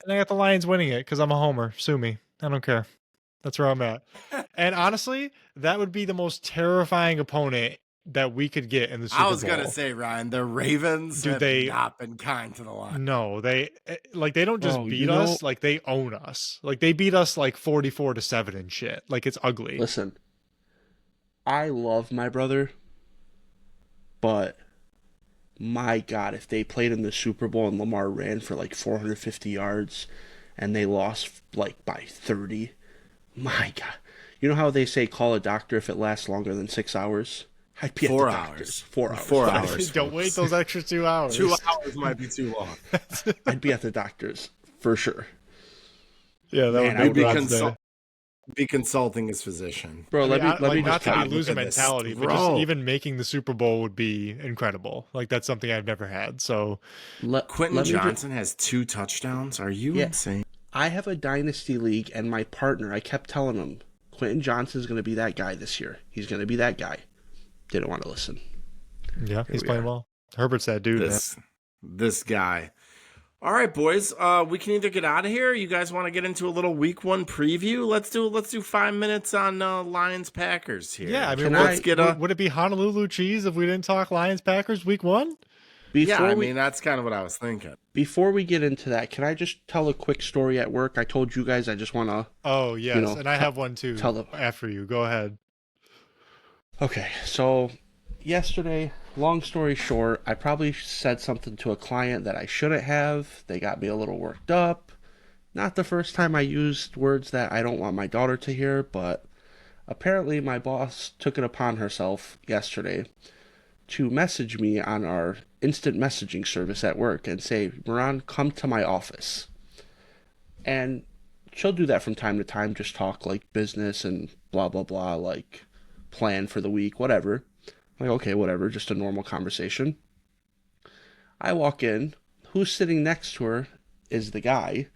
And I got the Lions winning it because I'm a homer. Sue me. I don't care. That's where I'm at. And honestly, that would be the most terrifying opponent that we could get in the Super Bowl. I was gonna say, Ryan, the Ravens have not been kind to the line. No, they don't just beat us, like they own us. Like they beat us like 44-7 and shit. Like it's ugly. Listen, I love my brother, but my God, if they played in the Super Bowl and Lamar ran for like 450 yards and they lost like by 30, my God. You know how they say call a doctor if it lasts longer than 6 hours? I'd be 4 at the hours. doctor's. 4 hours. 4 hours. Don't wait those extra 2 hours. 2 hours might be too long. I'd be at the doctor's for sure. Yeah, that would be consulting his physician. Bro, let me not just to be loser mentality, but just even making the Super Bowl would be incredible. Like that's something I've never had. So Quentin Johnson has 2 touchdowns. Are you insane? I have a dynasty league, and my partner, I kept telling him, Quentin Johnson's going to be that guy this year. He's going to be that guy. Didn't want to listen. Yeah, he's playing well. Herbert's that dude. This guy. All right, boys. We can either get out of here. Or you guys want to get into a little Week 1 preview? Let's do 5 minutes on Lions Packers here. Yeah, I mean, would it be Honolulu cheese if we didn't talk Lions Packers Week 1? That's kind of what I was thinking. Before we get into that, can I just tell a quick story at work? I told you guys I just want to. Oh yes, and I have one too. After you, go ahead. Okay, so yesterday, long story short, I probably said something to a client that I shouldn't have. They got me a little worked up. Not the first time I used words that I don't want my daughter to hear, but apparently my boss took it upon herself yesterday to message me on our instant messaging service at work and say, Moran, come to my office. And she'll do that from time to time, just talk like business and blah, blah, blah, like plan for the week, whatever. I'm like, okay, whatever, just a normal conversation. I walk in. Who's sitting next to her is the guy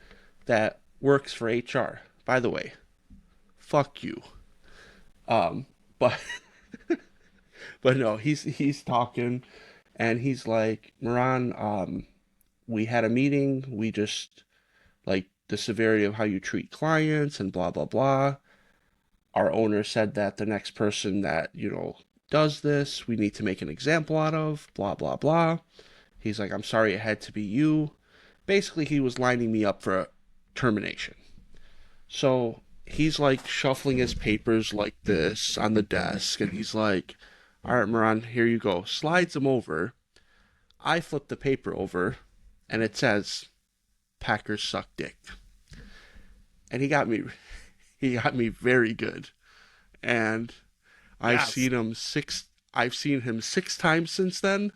that works for HR. By the way, fuck you. But no, he's talking, and he's like, Moran, we had a meeting. We just like the severity of how you treat clients and blah blah blah. Our owner said that the next person that, does this, we need to make an example out of, blah, blah, blah. He's like, I'm sorry it had to be you. Basically, he was lining me up for a termination. So he's like shuffling his papers like this on the desk, and he's like, all right, Moran, here you go. Slides them over. I flip the paper over, and it says, Packers suck dick. And he got me very good. And I've seen him 6 times since then.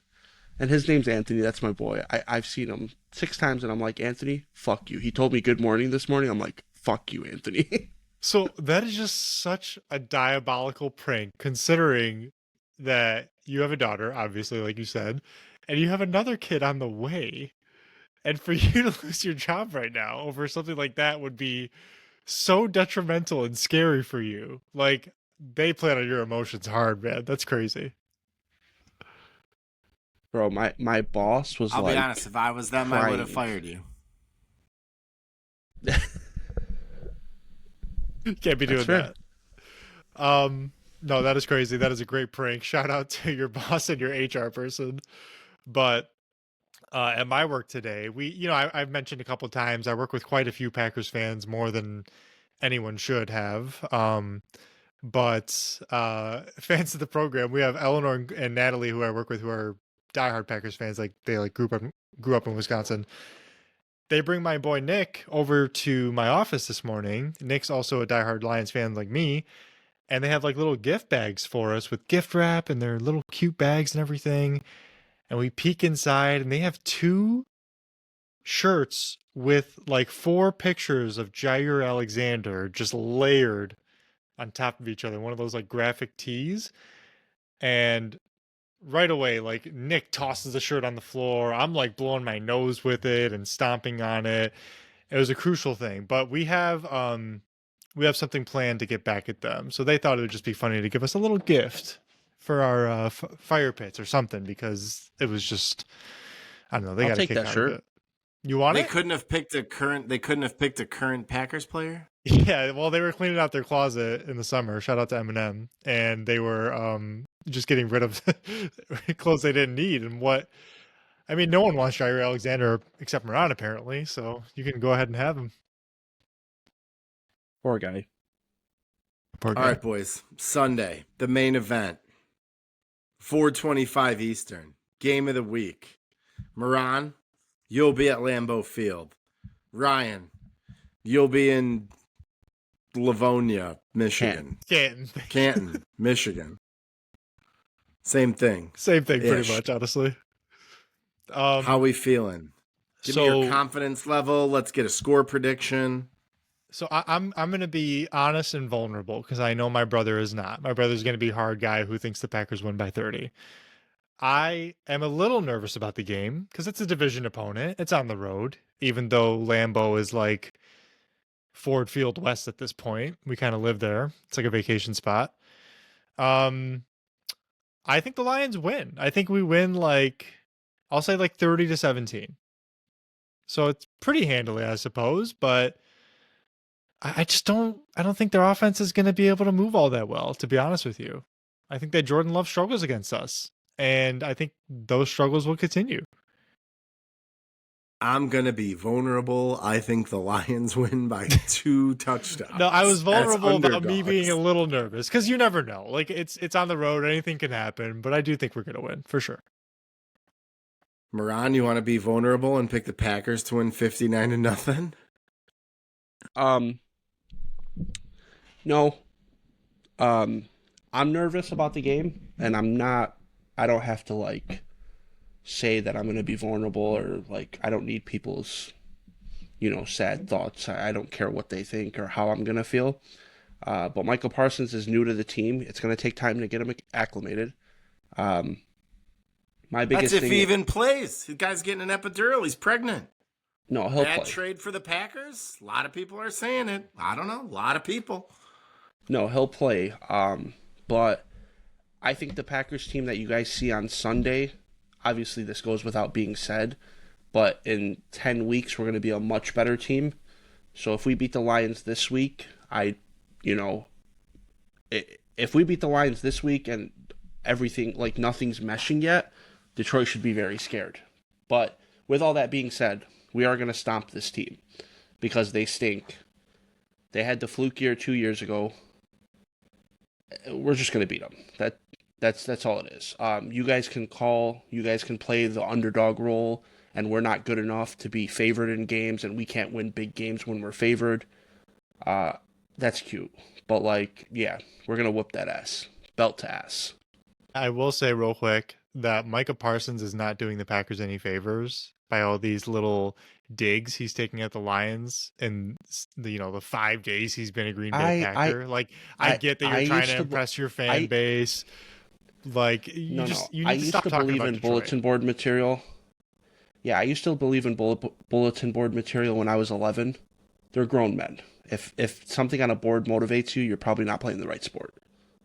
And his name's Anthony. That's my boy. I've seen him 6 times, and I'm like, Anthony, fuck you. He told me good morning this morning. I'm like, fuck you, Anthony. So that is just such a diabolical prank, considering that you have a daughter, obviously, like you said, and you have another kid on the way. And for you to lose your job right now over something like that would be so detrimental and scary for you. Like, they played on your emotions hard, man. That's crazy. Bro, my boss was I'll be honest, if I was them, crying. I would have fired you. Can't be doing that. No, that is crazy. That is a great prank. Shout out to your boss and your HR person. But at my work today, I've mentioned a couple of times, I work with quite a few Packers fans, more than anyone should have. But fans of the program, we have Eleanor and Natalie, who I work with, who are diehard Packers fans. Like they grew up in Wisconsin. They bring my boy Nick over to my office this morning. Nick's also a diehard Lions fan like me. And they have like little gift bags for us with gift wrap, and they're little cute bags and everything. And we peek inside, and they have 2 shirts with like 4 pictures of Jair Alexander just layered on top of each other. One of those like graphic tees. And right away, like Nick tosses the shirt on the floor. I'm like blowing my nose with it and stomping on it. It was a crucial thing, but we have something planned to get back at them. So they thought it would just be funny to give us a little gift for our fire pits or something, because it was just, I don't know. They got to take that shirt. You want it? They couldn't have picked a current Packers player. Yeah, well, they were cleaning out their closet in the summer. Shout out to Eminem, and they were just getting rid of clothes they didn't need. And no one wants Jair Alexander except Moran, apparently. So you can go ahead and have him. Poor guy. All right, boys. Sunday, the main event. 4:25 Eastern. Game of the week. Moran, you'll be at Lambeau Field. Ryan, you'll be in Livonia, Michigan. Canton, Michigan. Same thing. Same thing, pretty much, honestly. How we feeling? Give me your confidence level. Let's get a score prediction. So I'm going to be honest and vulnerable because I know my brother is not. My brother's going to be a hard guy who thinks the Packers win by 30. I am a little nervous about the game because it's a division opponent. It's on the road, even though Lambeau is like Ford Field West at this point. We kind of live there. It's like a vacation spot. I think the Lions win. I think we win I'll say 30-17. So it's pretty handily, I suppose, but I don't think their offense is going to be able to move all that well, to be honest with you. I think that Jordan Love struggles against us, and I think those struggles will continue. I'm going to be vulnerable. I think the Lions win by 2 touchdowns. No, I was vulnerable about me being a little nervous because you never know. It's on the road. Anything can happen, but I do think we're going to win for sure. Moran, you want to be vulnerable and pick the Packers to win 59-0? No. I'm nervous about the game, and I don't have to say that I'm going to be vulnerable or I don't need people's, sad thoughts. I don't care what they think or how I'm going to feel. But Michael Parsons is new to the team. It's going to take time to get him acclimated. My biggest That's if thing he even plays. The guy's getting an epidural. He's pregnant. No, he'll Bad play. trade for the Packers? A lot of people are saying it. I don't know. A lot of people. No, he'll play. But I think the Packers team that you guys see on Sunday, obviously this goes without being said, but in 10 weeks we're going to be a much better team. So if we beat the Lions this week, if we beat the Lions this week and everything, nothing's meshing yet, Detroit should be very scared. But with all that being said, we are going to stomp this team because they stink. They had the fluke year 2 years ago. We're just going to beat them. That's all it is. You guys can play the underdog role, and we're not good enough to be favored in games, and we can't win big games when we're favored. That's cute. But, we're going to whoop that ass. Belt to ass. I will say real quick that Micah Parsons is not doing the Packers any favors by all these little digs he's taking at the Lions in the 5 days he's been a Green Bay Packer. I get that you're trying to impress your fan base. You need to stop talking about Detroit. Bulletin board material. Yeah, I used to believe in bulletin board material when I was 11. They're grown men. If something on a board motivates you, you're probably not playing the right sport.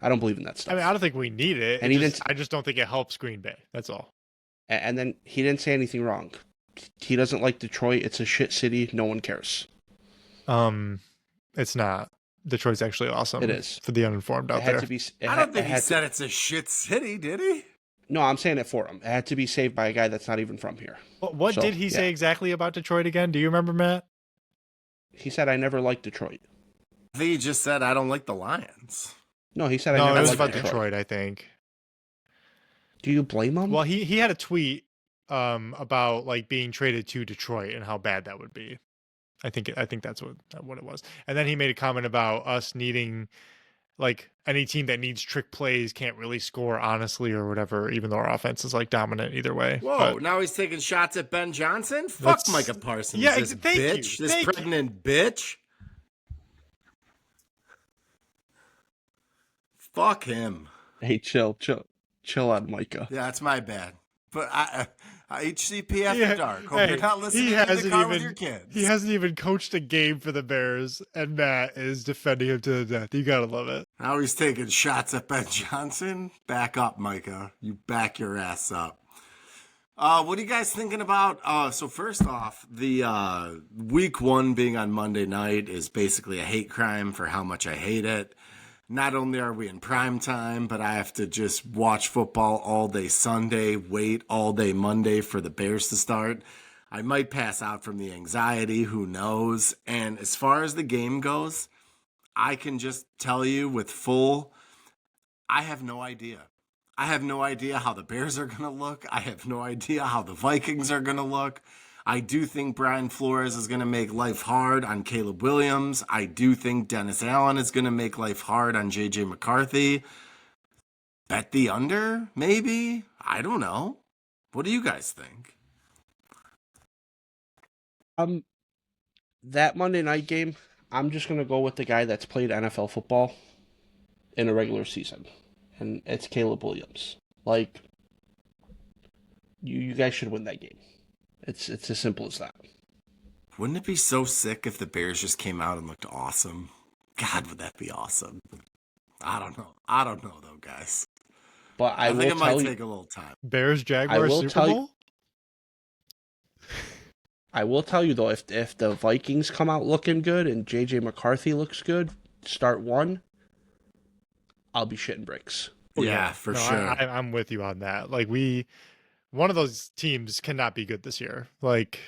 I don't believe in that stuff. I don't think we need it. And I just don't think it helps Green Bay. That's all. And then he didn't say anything wrong. He doesn't like Detroit. It's a shit city. No one cares. It's not. Detroit's actually awesome. It is. For the uninformed out there. I don't think he said it's a shit city, did he? No, I'm saying it for him. It had to be saved by a guy that's not even from here. What did he say exactly about Detroit again? Do you remember, Matt? He said, I never liked Detroit. I think he just said, I don't like the Lions. No, he said, I never liked Detroit. It was about Detroit, I think. Do you blame him? Well, he had a tweet about being traded to Detroit and how bad that would be. I think that's what it was. And then he made a comment about us needing any team that needs trick plays can't really score honestly or whatever, even though our offense is dominant either way. Whoa, now he's taking shots at Ben Johnson? Fuck Micah Parsons. Yeah, this bitch. This pregnant bitch. Fuck him. Hey, chill out, Micah. Yeah, that's my bad. But HCP after dark. Hope you're not listening in the car with your kids. He hasn't even coached a game for the Bears, and Matt is defending him to the death. You gotta love it. Now he's taking shots at Ben Johnson. Back up, Micah. You back your ass up. What are you guys thinking about? So first off, the week 1 being on Monday night is basically a hate crime for how much I hate it. not only are we in prime time, but I have to just watch football all day Sunday, wait all day Monday for the Bears to start. I might pass out from the anxiety, who knows? And as far as the game goes, I can just tell you I have no idea. I have no idea how the Bears are going to look. I have no idea how the Vikings are going to look. I do think Brian Flores is going to make life hard on Caleb Williams. I do think Dennis Allen is going to make life hard on J.J. McCarthy. Bet the under, maybe? I don't know. What do you guys think? That Monday night game, I'm just going to go with the guy that's played NFL football in a regular season, and it's Caleb Williams. Like, you guys should win that game. It's as simple as that. Wouldn't it be so sick if the Bears just came out and looked awesome? God, would that be awesome? I don't know. I don't know, though, guys. But I think it might you, take a little time. Bears Jaguars Super Bowl? I will tell you, though, if the Vikings come out looking good and J.J. McCarthy looks good, start one, I'll be shitting bricks. Yeah, for sure. I'm with you on that. Like, one of those teams cannot be good this year. Like,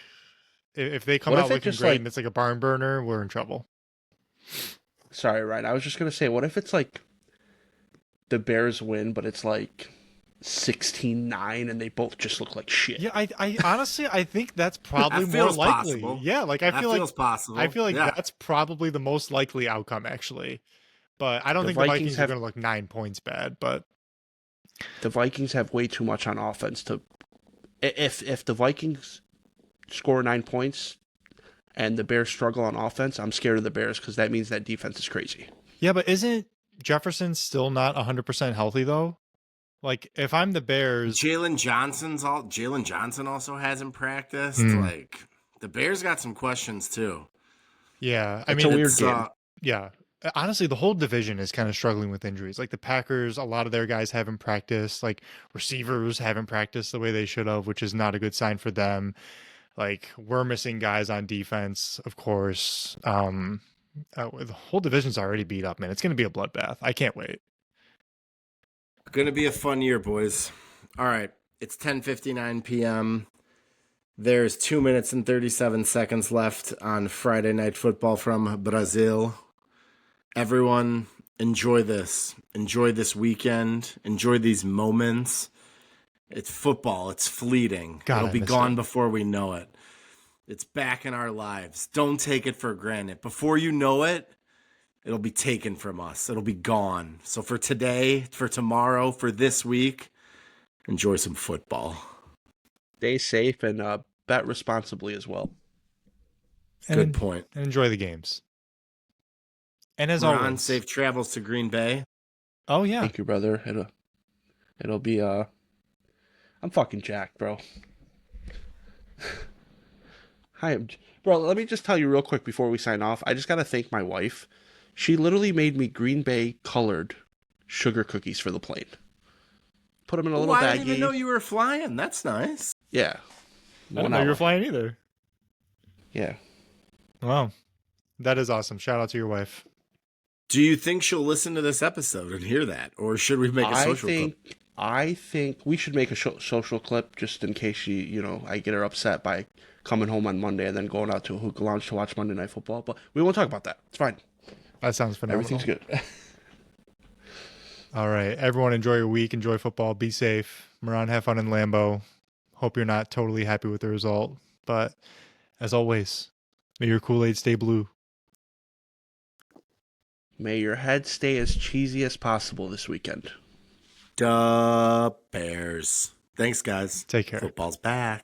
if they come out looking great and it's like a barn burner, we're in trouble. Sorry, Ryan. I was just going to say, what if it's like the Bears win, but it's like 16-9 and they both just look like shit? Yeah, I honestly, I think that's probably more likely. Possible. Yeah, like I feel like possible. I feel like that's probably the most likely outcome, actually. But I don't think the Vikings are going to look 9 points bad. But the Vikings have way too much on offense to. If the Vikings score 9 points and the Bears struggle on offense, I'm scared of the Bears because that means that defense is crazy. Yeah, but isn't Jefferson still not 100% healthy though? Like, if I'm the Bears, Jalen Johnson also hasn't practiced. Like, the Bears got some questions too. Yeah, it's a weird game. Yeah. Honestly, the whole division is kind of struggling with injuries. Like the Packers, a lot of their guys haven't practiced. Like receivers haven't practiced the way they should have, which is not a good sign for them. Like we're missing guys on defense, of course. The whole division's already beat up, man. It's going to be a bloodbath. I can't wait. Going to be a fun year, boys. All right, it's 10:59 p.m. There's 2 minutes and 37 seconds left on Friday Night Football from Brazil. Everyone, enjoy this. Enjoy this weekend. Enjoy these moments. It's football. It's fleeting. It'll be gone before we know it. It's back in our lives. Don't take it for granted. Before you know it, it'll be taken from us. It'll be gone. So for today, for tomorrow, for this week, enjoy some football. Stay safe and bet responsibly as well. Good point. And enjoy the games. And as Ron, always, safe travels to Green Bay. Oh yeah. Thank you, brother. It'll be I'm fucking jacked, bro. Bro, let me just tell you real quick before we sign off. I just got to thank my wife. She literally made me Green Bay colored sugar cookies for the plane. Put them in a little baggie. I didn't even know you were flying. That's nice. Yeah. I didn't know you were flying either. Yeah. Wow. That is awesome. Shout out to your wife. Do you think she'll listen to this episode and hear that? Or should we make a social clip? I think we should make a social clip just in case I get her upset by coming home on Monday and then going out to a hookah lounge to watch Monday Night Football. But we won't talk about that. It's fine. That sounds phenomenal. Everything's good. All right. Everyone enjoy your week. Enjoy football. Be safe. Moran, have fun in Lambeau. Hope you're not totally happy with the result. But as always, may your Kool-Aid stay blue. May your head stay as cheesy as possible this weekend. Duh, Bears. Thanks, guys. Take care. Football's back.